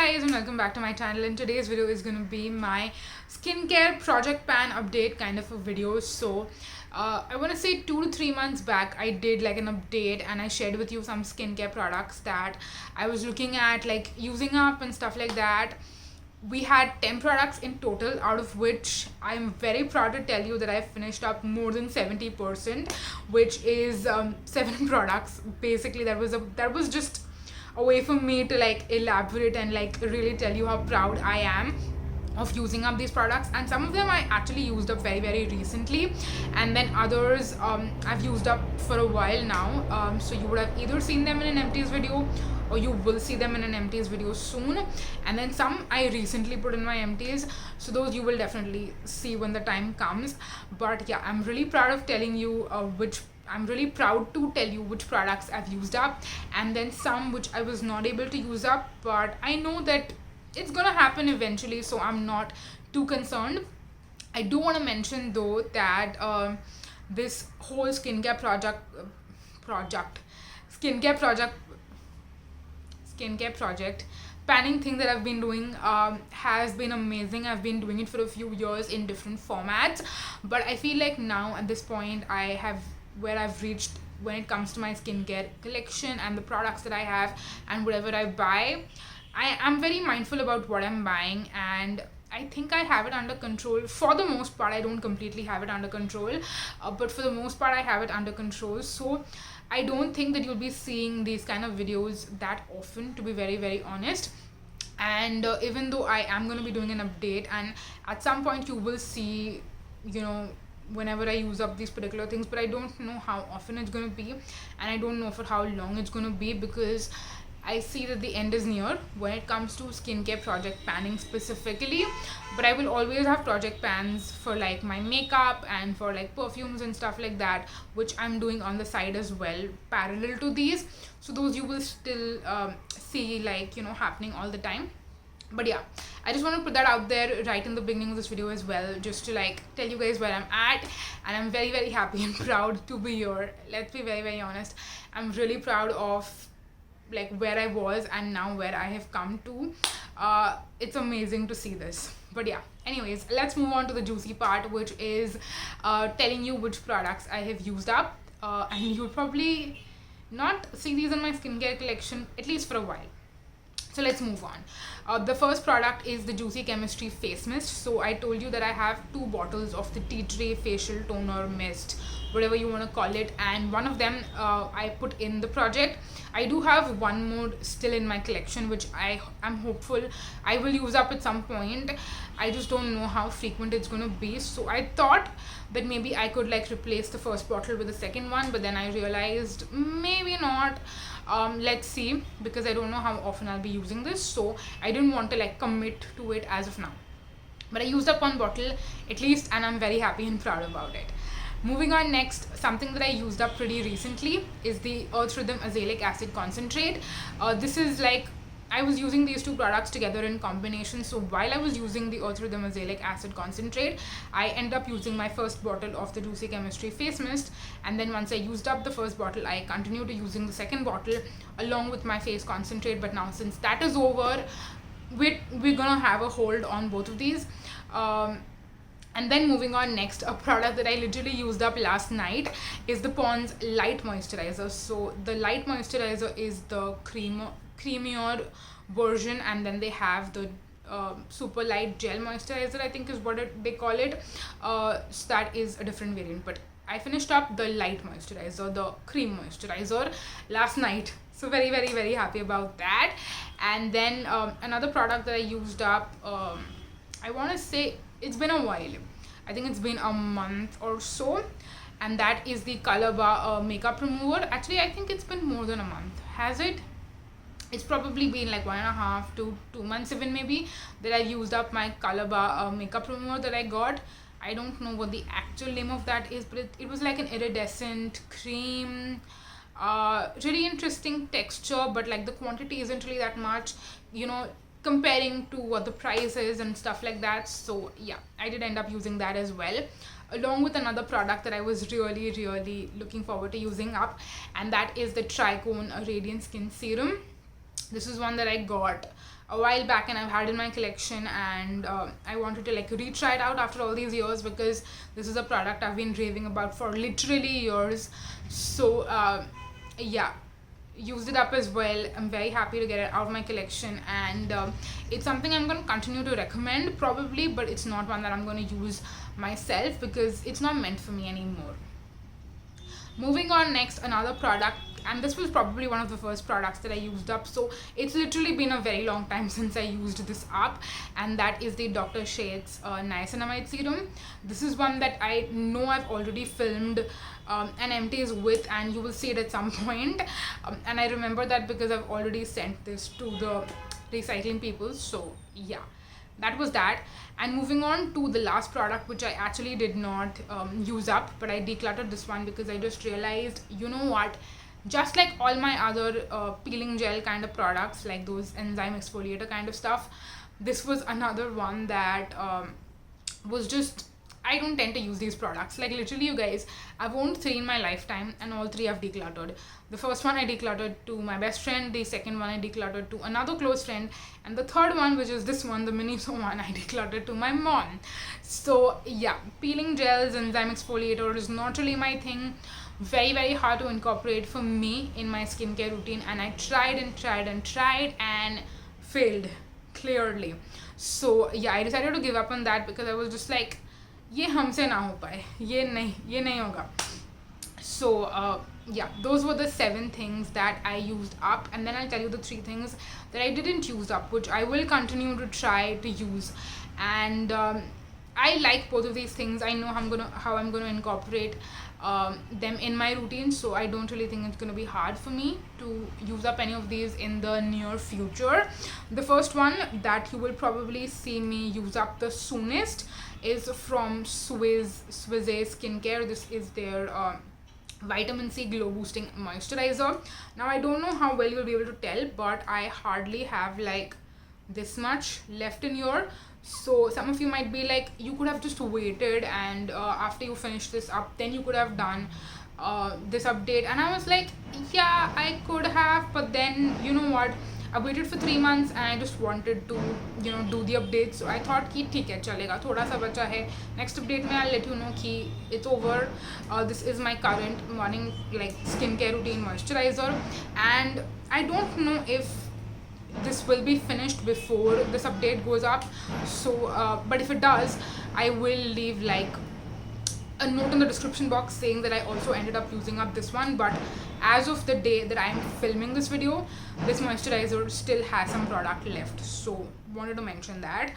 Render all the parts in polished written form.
guys, and welcome back to my channel. And today's video is going to be my skincare project pan update kind of a video. So I want to say 2 to 3 months back I did like an update and I shared with you some skincare products that I was looking at like using up and stuff like that. We had 10 products in total, out of which I'm very proud to tell you that I finished up more than 70%, which is 7 products. Basically that was just a way for me to like elaborate and like really tell you how proud I am of using up these products. And some of them I actually used up very recently, and then others I've used up for a while now. So you would have either seen them in an empties video or you will see them in an empties video soon, and then some I recently put in my empties, so those you will definitely see when the time comes. But yeah, I'm really proud of telling you I'm really proud to tell you which products I've used up, and then some which I was not able to use up, but I know that it's gonna happen eventually, so I'm not too concerned. I do want to mention though that this whole skincare project panning thing that I've been doing has been amazing. I've been doing it for a few years in different formats, but I feel like now at this point where I've reached when it comes to my skincare collection and the products that I have and whatever I buy, I am very mindful about what I'm buying, and I think I have it under control for the most part. I don't completely have it under control, but for the most part I have it under control. So I don't think that you'll be seeing these kind of videos that often, to be very honest. And even though I am going to be doing an update, and at some point you will see, whenever I use up these particular things, but I don't know how often it's going to be, and I don't know for how long it's going to be, because I see that the end is near when it comes to skincare project panning specifically. But I will always have project pans for like my makeup and for like perfumes and stuff like that, which I'm doing on the side as well parallel to these. So those you will still see like happening all the time. But yeah, I just want to put that out there right in the beginning of this video as well, just to like tell you guys where I'm at. And I'm very happy and proud to be here. Let's be very honest. I'm really proud of like where I was and now where I have come to. It's amazing to see this. But yeah, anyways, let's move on to the juicy part, which is telling you which products I have used up, and you'll probably not see these in my skincare collection at least for a while. So let's move on. The first product is the Juicy Chemistry Face Mist. So I told you that I have 2 bottles of the Tea Tree Facial Toner Mist, whatever you want to call it, and one of them I put in the project. I do have one more still in my collection, which I am hopeful I will use up at some point. I just don't know how frequent it's going to be. So I thought that maybe I could like replace the first bottle with the second one, but then I realized maybe not. Let's see, because I don't know how often I'll be using this, so I didn't want to like commit to it as of now. But I used up 1 bottle at least, and I'm very happy and proud about it. Moving on, next, something that I used up pretty recently is the Earth Rhythm Azelaic Acid Concentrate. This is like, I was using these 2 products together in combination. So while I was using the Earth Rhythm Azelaic Acid Concentrate, I end up using my first bottle of the Juicy Chemistry Face Mist, and then once I used up the first bottle, I continued to using the second bottle along with my face concentrate. But now since that is over, we're gonna have a hold on both of these. And then moving on, next, a product that I literally used up last night is the Pond's Light Moisturizer. So the Light Moisturizer is the creamier version, and then they have the Super Light Gel Moisturizer, I think is what they call it. So that is a different variant, but I finished up the Light Moisturizer, the Cream Moisturizer, last night. So very happy about that. And then another product that I used up, I want to say it's been a while. I think it's been a month or so, and that is the Color Bar makeup remover. Actually, I think it's been more than a month. Has it? It's probably been like 1.5 to 2 months even maybe that I used up my Color Bar makeup remover that I got. I don't know what the actual name of that is, but it was like an iridescent cream. Really interesting texture, but like the quantity isn't really that much, comparing to what the price is and stuff like that. So yeah, I did end up using that as well, along with another product that I was really looking forward to using up, and that is the Tricone Radiant Skin Serum. This is one that I got a while back and I've had in my collection, and I wanted to like retry it out after all these years because this is a product I've been raving about for literally years. So yeah, used it up as well. I'm very happy to get it out of my collection, and it's something I'm going to continue to recommend probably, but it's not one that I'm going to use myself because it's not meant for me anymore. Moving on, next, another product, and this was probably one of the first products that I used up, so it's literally been a very long time since I used this up, and that is the Dr. Sheth's niacinamide serum. This is one that I know I've already filmed an empties with, and you will see it at some point, and I remember that because I've already sent this to the recycling people. So yeah, that was that. And moving on to the last product, which I actually did not use up, but I decluttered this one because I just realized, you know what, just like all my other peeling gel kind of products, like those enzyme exfoliator kind of stuff, this was another one that was just, I don't tend to use these products. Like literally, you guys, I've owned 3 in my lifetime, and all 3 I've decluttered. The first one I decluttered to my best friend, the second one I decluttered to another close friend, and the third one, which is this one, the Miniso one, I decluttered to my mom. So yeah, peeling gels, enzyme exfoliator is not really my thing. Very, very hard to incorporate for me in my skincare routine, and I tried and tried and tried and failed clearly. So yeah, I decided to give up on that because I was just like, ये हमसे ना हो पाए, ये नहीं होगा. So yeah, those were the 7 things that I used up, and then I'll tell you the 3 things that I didn't use up, which I will continue to try to use. And I like both of these things. I know how I'm gonna incorporate them in my routine, so I don't really think it's gonna be hard for me to use up any of these in the near future. The first one that you will probably see me use up the soonest is from Swisse Skincare. This is their vitamin C glow boosting moisturizer. Now I don't know how well you'll be able to tell, but I hardly have like this much left in here. So some of you might be like, you could have just waited, and after you finish this up, then you could have done this update. And I was like, yeah, I could have, but then you know what, I waited for 3 months and I just wanted to, you know, do the update. So I thought कि ठीक है, चलेगा, थोड़ा सा बचा है. Next update में I'll let you know कि it's over. This is my current morning like skincare routine moisturizer, and I don't know if this will be finished before this update goes up. So but if it does, I will leave like a note in the description box saying that I also ended up using up this one. But as of the day that I am filming this video, this moisturizer still has some product left, so wanted to mention that.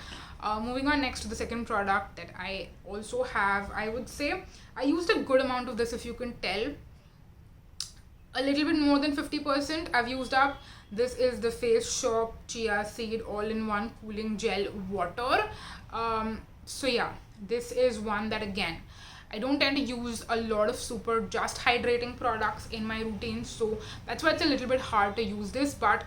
Moving on next to the second product that I also have, I would say I used a good amount of this. If you can tell, a little bit more than 50% I've used up. This is the Face Shop Chia Seed All-in-One Cooling Gel Water. So yeah, this is one that, again, I don't tend to use a lot of super just hydrating products in my routine, so that's why it's a little bit hard to use this. But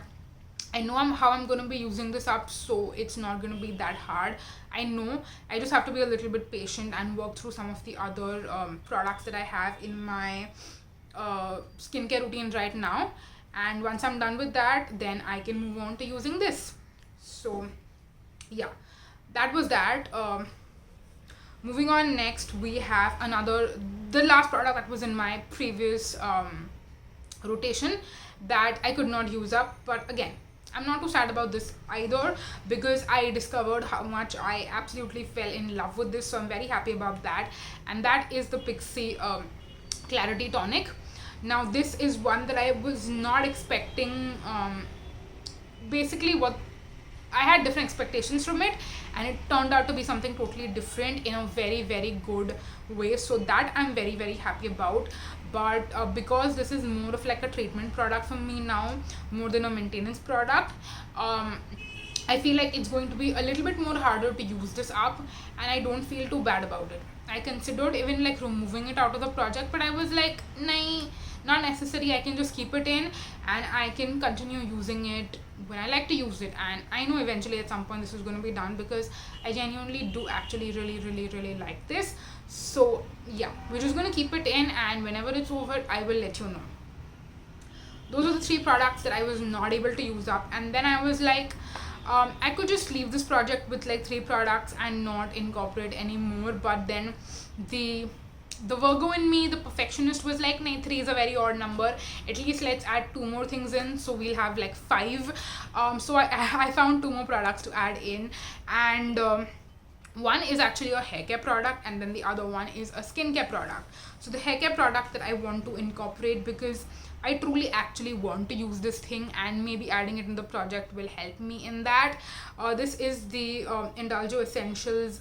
I know how I'm going to be using this up, so it's not going to be that hard. I know I just have to be a little bit patient and work through some of the other products that I have in my skincare routine right now. And once I'm done with that, then I can move on to using this. So yeah, that was that. Moving on, next we have the last product that was in my previous rotation that I could not use up. But again, I'm not too sad about this either because I discovered how much I absolutely fell in love with this. So I'm very happy about that. And that is the Pixi Clarity Tonic. Now this is one that I was not expecting. Basically what I had different expectations from it, and it turned out to be something totally different in a very, very good way. So that I'm very, very happy about. But because this is more of like a treatment product for me now, more than a maintenance product, I feel like it's going to be a little bit more harder to use this up, and I don't feel too bad about it. I considered even like removing it out of the project, but I was like, nah, not necessary. I can just keep it in and I can continue using it when I like to use it. And I know eventually at some point this is going to be done because I genuinely do actually really, really, really like this. So yeah, we're just going to keep it in, and whenever it's over, I will let you know. those are the three products that I was not able to use up. And then I was like, I could just leave this project with like three products and not incorporate anymore. But then the the Virgo in me, the perfectionist, was like, "Nay, three is a very odd number. At least let's add two more things in, so we'll have like five." So I found two more products to add in, and one is actually a hair care product, and then the other one is a skincare product. So the hair care product that I want to incorporate, because I truly actually want to use this thing, and maybe adding it in the project will help me in that. This is the Indulgo Essentials,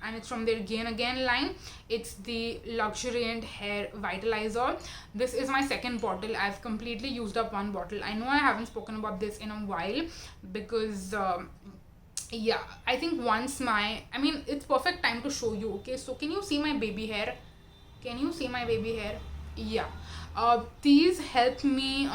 and it's from their Gain Again line. It's the Luxuriant Hair Vitalizer. This is my second bottle. I've completely used up one bottle. I know I haven't spoken about this in a while because yeah, I think it's perfect time to show you. Okay, so can you see my baby hair? Can you see my baby hair? Yeah. These help me,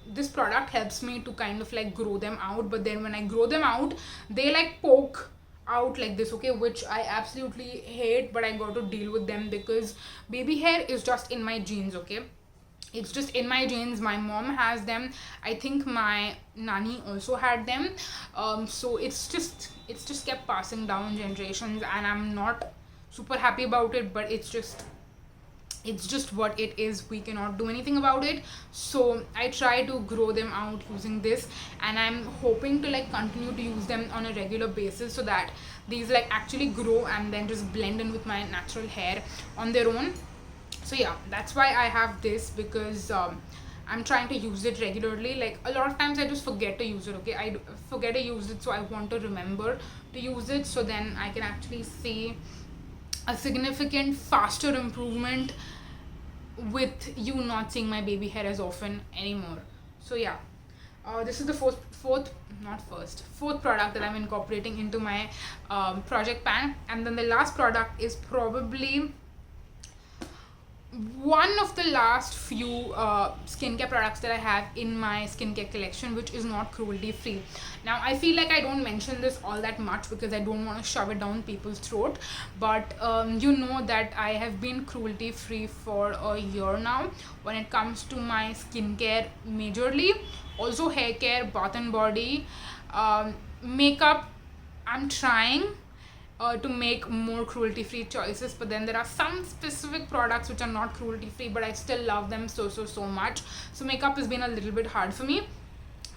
this product helps me to kind of like grow them out, but then when I grow them out, they like poke out like this, okay, which I absolutely hate, but I got to deal with them because baby hair is just in my genes, okay. It's just in my genes. My mom has them. I think my nanny also had them. So it's just kept passing down generations, and I'm not super happy about it, but it's just what it is. We cannot do anything about it. So I try to grow them out using this, and I'm hoping to like continue to use them on a regular basis so that these like actually grow and then just blend in with my natural hair on their own. So yeah, that's why I have this, because I'm trying to use it regularly. Like a lot of times I just forget to use it, okay. Forget to use it, so I want to remember to use it, so then I can actually see a significant faster improvement with you not seeing my baby hair as often anymore. So yeah, this is the fourth product that I'm incorporating into my project pan. And then the last product is probably one of the last few skincare products that I have in my skincare collection, which is not cruelty free. Now I feel like I don't mention this all that much because I don't want to shove it down people's throat, but you know that I have been cruelty free for a year now when it comes to my skincare majorly. Also hair care, bath and body, makeup. I'm trying to make more cruelty free choices, but then there are some specific products which are not cruelty free, but I still love them so much. So makeup has been a little bit hard for me,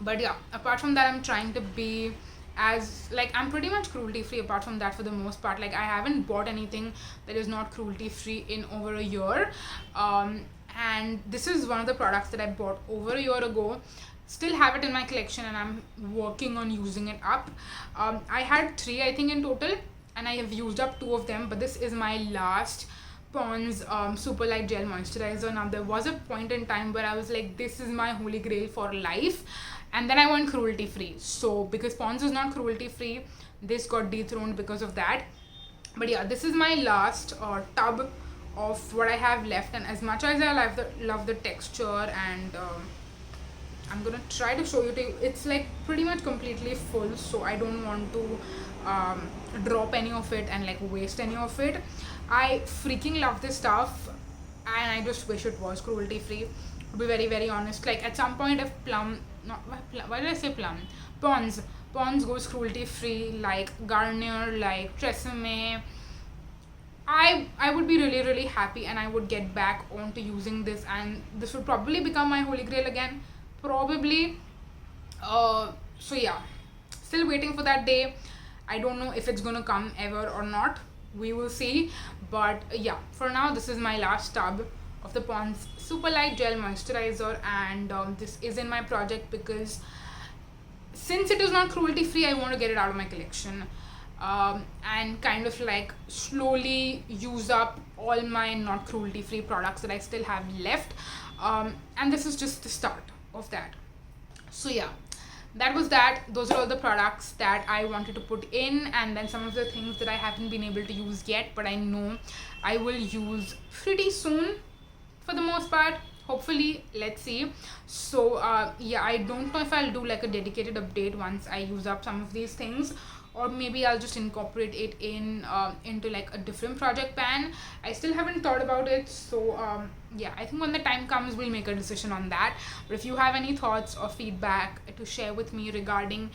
but yeah, apart from that, I'm trying to be as like, I'm pretty much cruelty free apart from that for the most part. Like I haven't bought anything that is not cruelty free in over a year, and this is one of the products that I bought over a year ago. Still have it in my collection, and I'm working on using it up. I had three, I think, in total, and I have used up two of them, but this is my last Pond's Super Light Gel Moisturizer. Now there was a point in time where I was like, this is my holy grail for life, and then I went cruelty free. So because Pond's is not cruelty free, this got dethroned because of that. But yeah, this is my last tub of what I have left, and as much as I love the texture, and I'm gonna try to show you. It's like pretty much completely full, so I don't want to drop any of it and like waste any of it. I freaking love this stuff, and I just wish it was cruelty free, to be very honest. Like at some point, if why did I say Plum? Pond's goes cruelty free, like Garnier, like Tresemme, I would be really happy, and I would get back onto using this, and this would probably become my holy grail again, probably. So yeah, still waiting for that day. I don't know if it's gonna come ever or not. We will see. But yeah, for now, this is my last tub of the Pond's Super Light Gel Moisturizer, and this is in my project because since it is not cruelty free, I want to get it out of my collection, and kind of like slowly use up all my not cruelty free products that I still have left, and this is just the start of that. So yeah, those are all the products that I wanted to put in, and then some of the things that I haven't been able to use yet, but I know I will use pretty soon for the most part. hopefully, let's see. So yeah, I don't know if I'll do like a dedicated update once I use up some of these things, or maybe I'll just incorporate it into like a different project pan. I still haven't thought about it. So yeah, I think when the time comes, we'll make a decision on that. But if you have any thoughts or feedback to share with me regarding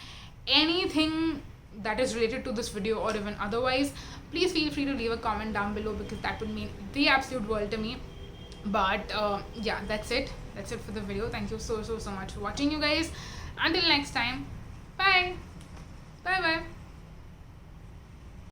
anything that is related to this video or even otherwise, please feel free to leave a comment down below, because that would mean the absolute world to me. But yeah, that's it for the video. Thank you so much for watching, you guys. Until next time, bye bye.